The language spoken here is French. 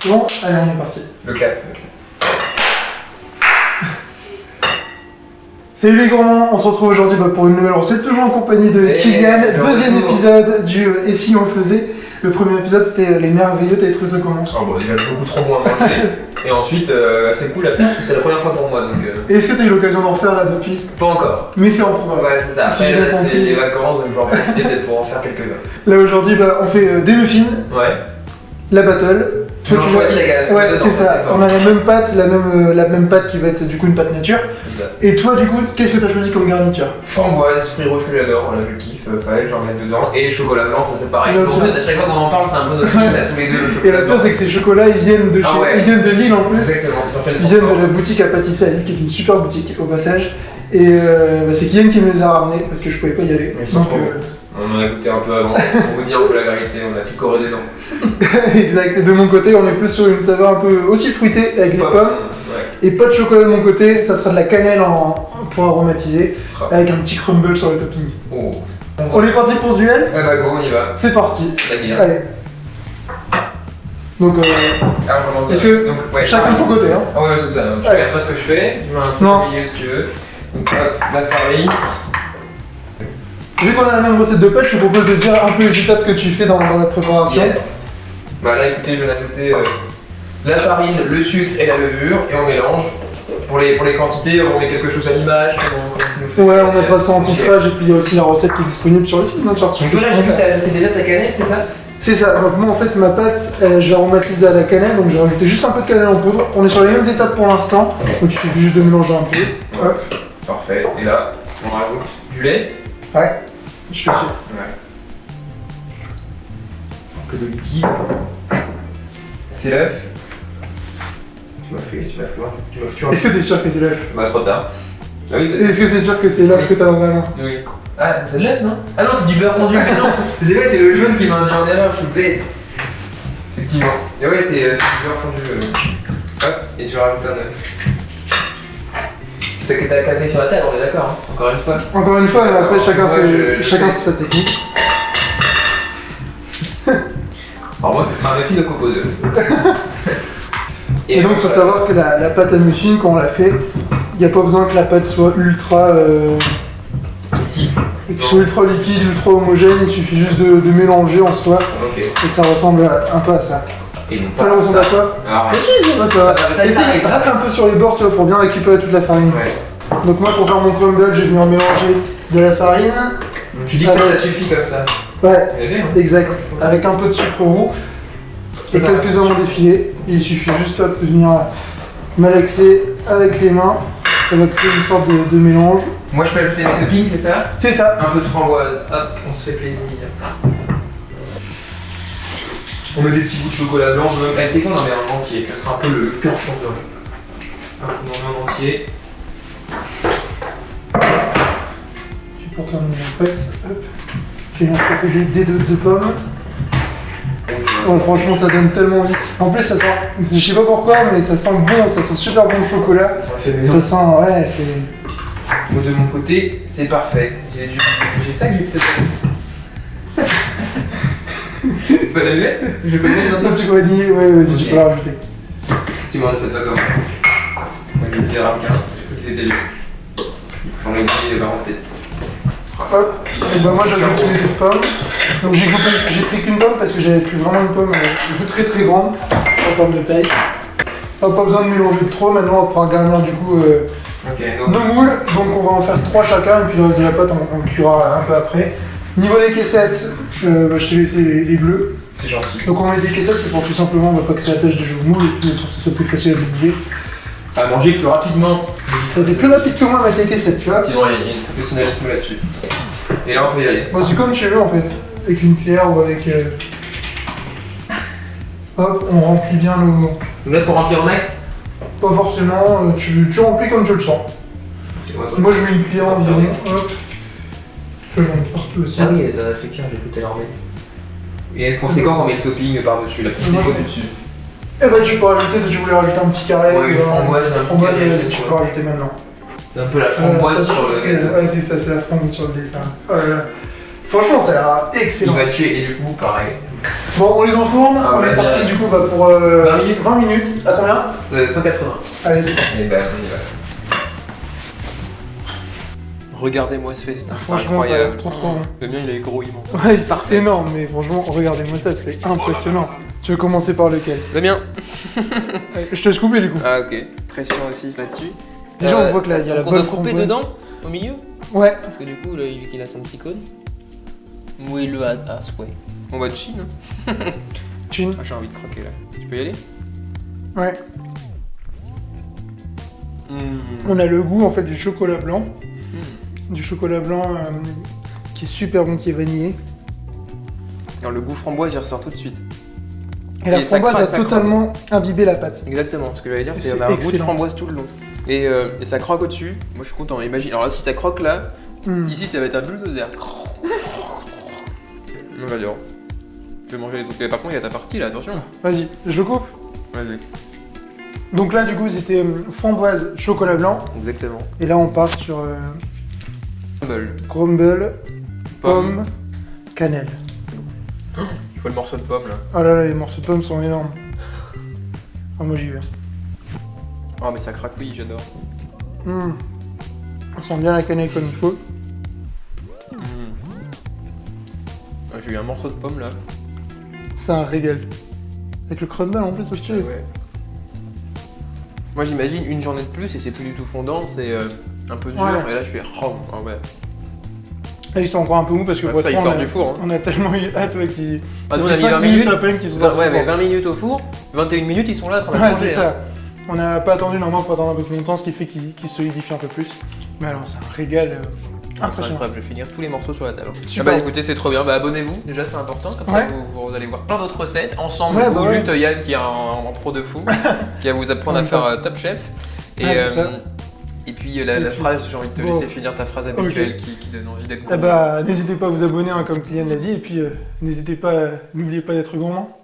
Bon, allez, on est parti. Le clap. Salut les gourmands, on se retrouve aujourd'hui pour une nouvelle recette, toujours en compagnie de Kylian, deuxième épisode du Et si on le faisait. Le premier épisode c'était les merveilleux, t'avais trouvé ça comment? Oh bon, déjà beaucoup trop moins mangé. Et ensuite, c'est cool à faire parce que c'est la première fois pour moi donc. Et est-ce que t'as eu l'occasion d'en refaire là depuis? Pas encore. Mais c'est en programme. Ouais, c'est ça. Si Après, j'ai là, bien c'est compris. les vacances donc je vais en profiter peut-être pour en faire quelques-uns. Là aujourd'hui, on fait des muffins, Ouais. la battle. Tu choisis la galaxie. Ouais, c'est ça. On a la même pâte, la même pâte qui va être du coup une pâte nature. C'est ça. Et toi, du coup, qu'est-ce que t'as choisi comme garniture? Framboise, fruits rouges que j'adore, voilà, je kiffe, fallait j'en mette dedans. Et chocolat blanc, ça c'est pareil. Bien En sûr. plus, à chaque fois qu'on en parle, c'est un peu notre fils à tous les deux. Le Et chocolat la pire, blanc. c'est que ces chocolats, ils viennent de, Ah ouais. ils viennent de Lille en plus. Exactement, ils ont fait le Ils viennent de transport. la boutique à pâtisser à Lille, qui est une super boutique au passage. Et c'est Kylian qui me les a ramenés parce que je pouvais pas y aller. Ils sont Donc, trop bons. On en a goûté un peu avant, pour vous dire un peu la vérité, on a picoré des dents. exact. Et de mon côté, on est plus sur une saveur un peu aussi fruitée avec les pommes. Ouais. Et pas de chocolat de mon côté, ça sera de la cannelle pour aromatiser, avec un petit crumble sur le topping. Oh. On est parti pour ce duel? Ah bah go, on y va. C'est parti. La guerre. Allez. Donc, Ah, on commence. est-ce que donc, ouais, chacun de son côté, hein? Ah ouais, c'est ça. Tu Allez. regardes pas ce que je fais, tu mets un truc Non. au milieu si tu veux. Donc hop, la farine. Vu qu'on a la même recette de pâte, je te propose de dire un peu les étapes que tu fais dans la préparation. Yes. Bah là écoutez, je vais ajouter la farine, le sucre et la levure et on mélange. Pour les quantités, on met quelque chose à l'image. Comment tu nous fais. Ouais, on mettra ça en titrage et puis il y a aussi la recette qui est disponible sur le site, bien sûr. Donc toi là, j'ai vu que t'as ajouté déjà ta cannelle, c'est ça? C'est ça, donc moi en fait ma pâte, je l'aromatise à la cannelle, donc j'ai rajouté juste un peu de cannelle en poudre. On est sur les mêmes étapes pour l'instant, donc il suffit juste de mélanger un peu. Hop, Parfait. Et là, on rajoute du lait. ouais, je te fais. Ouais. Un peu de liquide. C'est l'œuf. Tu m'as fait. Est-ce que t'es sûr que c'est l'œuf? Bah trop tard. Ah oui, Est-ce que c'est sûr que c'est l'œuf que t'as dans la main? Oui. Ah, c'est de l'œuf, non? Ah non, c'est du beurre fondu, mais non! C'est vrai, c'est le jaune qui m'a induit en erreur, je suis bête. Effectivement. Et ouais, c'est du beurre fondu. Hop, et tu rajoutes un œuf. T'as cassé sur la table, on est d'accord, hein? Encore une fois. Encore une fois, mais après chacun Ouais, fait, je chacun fais. fait sa technique. Alors moi, ce sera un muffin de coco d'œuf. Et donc il faut savoir que la pâte à muffin, quand on la fait, il n'y a pas besoin que la pâte soit ultra liquide, ultra homogène, il suffit juste de mélanger en soi Ok. et que ça ressemble un peu à ça. Et donc, Ça ressemble à quoi? Alors, Mais si, c'est pas ça. Ça, il Essaye, arrive, ça. rate un peu sur les bords, tu vois, pour bien récupérer toute la farine. ouais. Donc moi pour faire mon crumble, je vais venir mélanger de la farine. Donc tu dis que ça suffit comme ça. Ouais, C'est bien, hein? exact. Avec un peu de sucre roux et quelques amandes effilées. Il suffit juste hop, de venir malaxer avec les mains. Ça va créer une sorte de mélange. Moi, je peux ajouter mes toppings, c'est ça? C'est ça. Un peu de framboise. Hop, on se fait plaisir. On met des petits bouts de chocolat blanc. C'est qu'on en met un entier. Ça sera un peu le cœur fondant. Hop, on en met un entier. Puis pour terminer la pâte, hop, je vais venir couper des dés de pommes. Oh, franchement, ça donne tellement envie. En plus, ça sent, je sais pas pourquoi, mais ça sent bon, ça sent super bon le chocolat. Ça fait Ça sent, ouais, c'est. Moi, de mon côté, c'est parfait. J'ai ça que j'ai peut-être. Tu peux la mettre? Je peux la mettre Le maintenant? sucre vanillé, ouais, vas-y, Ok. tu peux la rajouter. Tu m'en as fait pas comme moi. Moi, je vais le faire à quelqu'un. J'ai cru qu'ils étaient lui. J'en ai oublié la recette. Hop, et ben moi j'ajoute tous les dés de pommes. Donc j'ai pris qu'une pomme parce que j'avais pris vraiment une pomme très très grande en termes de taille. Hop, pas besoin de mélanger de trop, maintenant on va pouvoir garnir du coup Ok, donc. nos moules. Donc on va en faire 3 chacun et puis le reste de la pâte on le cuira un peu après. Niveau des caissettes, je t'ai laissé les bleus. C'est gentil. Donc on met des caissettes, c'est pour tout simplement pas que ça attache des jeux de moules et puis pour que ce soit plus facile à déguiser. À manger plus rapidement. Ça fait plus rapide que moi avec les caissettes, tu vois. Sinon, il y a une professionnalisme là-dessus. Et là, on peut y aller. Bon, c'est comme tu veux en fait, avec une cuillère ou avec. Hop, on remplit bien nos. Donc là, il faut remplir au max. Pas forcément, tu remplis comme tu le sens. Moi je mets une cuillère environ, hop. Tu vois, j'en mets partout aussi. Ah oui, t'as fait qu'un, j'ai cru que t'allais en mettre. Et est-ce qu'on sait quand on met le topping par-dessus, la petite Moi, défaut je- dessus? Eh ben tu peux rajouter, si tu voulais rajouter un petit carré, Ouais, une framboise, un petit framboise, carré, si tu peux ouais. rajouter maintenant. C'est un peu la framboise Ça, sur le c'est- gâteau. Ouais, c'est ça, c'est la framboise sur le dessin. Oh là là. Franchement, ça a l'air Il excellent. va tuer, et du coup, pareil. Bon, on les enfourne, Ah, on ouais, est parti direct. du coup pour 20 minutes. 20 minutes. À combien? C'est 180. Allez, c'est parti. Et ben, on y va. Regardez-moi ce festin, c'est Franchement, ça a incroyable. l'air trop bon. Le mien, il est gros, immense. Ouais, il est énorme, mais franchement, regardez-moi ça, c'est impressionnant. Tu veux commencer par lequel? Le mien. Allez, je te laisse couper du coup. Ah, ok. Pression aussi là-dessus. Déjà, on voit que là, il y a la Donc on bonne doit couper framboise. dedans, au milieu. Ouais, Parce que du coup, là, vu qu'il a son petit cône. Oui, le à souhait. On va de Chine. chin. Ah, j'ai envie de croquer là. Tu peux y aller? Ouais. On a le goût en fait du chocolat blanc. Du chocolat blanc qui est super bon, qui est vanillé. Alors, le goût framboise, il ressort tout de suite. Et la Et ça framboise craque, a ça totalement imbibé la pâte. Exactement, ce que j'allais dire, c'est C'est qu'il y a un goût de excellent. framboise tout le long. Et ça croque au-dessus. Moi, je suis content. Imagine. Alors là, si ça croque là, ici, ça va être un bulldozer. J'adore. Je vais manger les autres. Mais par contre, il y a ta partie là, attention. Vas-y, je le coupe. Vas-y. Donc là, du coup, c'était framboise, chocolat blanc. Exactement. Et là, on part sur Crumble. crumble, pomme, cannelle. Je vois le morceau de pomme là. Oh là là, les morceaux de pommes sont énormes. Ah, moi, j'y vais. Oh, mais ça cracouille, j'adore. On sent bien la cannelle comme il faut. Ah, j'ai eu un morceau de pomme là. C'est un régal. Avec le crumble en plus, au-dessus. Ouais. Moi, j'imagine une journée de plus et c'est plus du tout fondant, c'est un peu dur. Ouais. Et là, je suis ah ouais. Là, ils sont encore un peu mous parce que Ouais, pour ça, être ils franc, sortent du four, hein. On a tellement eu hâte ouais, qu'ils. Ah, Ça nous, on fait a mis 5 20 minutes minutes. à peine qu'ils sont sortis Ouais, du mais four. 20 minutes au four, 21 minutes, ils sont là en train de Ouais, manger, c'est hein. ça. On n'a pas attendu, normalement, il faut attendre un peu plus longtemps, ce qui fait qu'il solidifie un peu plus. Mais alors, c'est un régal C'est impressionnant. incroyable, je vais finir tous les morceaux sur la table. Ah Super. bah écoutez, c'est trop bien. Bah abonnez-vous, déjà c'est important, comme Ouais. ça vous allez voir plein d'autres recettes ensemble. Ouais, ou bah ouais. juste Yann qui est un pro de fou, qui va vous apprendre à faire Top Chef. Et, Ouais, c'est ça. et puis la puis, phrase, j'ai envie de te bon. laisser finir ta phrase habituelle qui donne envie d'être Eh gourmand. bah, n'hésitez pas à vous abonner, hein, comme Kylian l'a dit, et puis n'hésitez pas, n'oubliez pas d'être gourmand.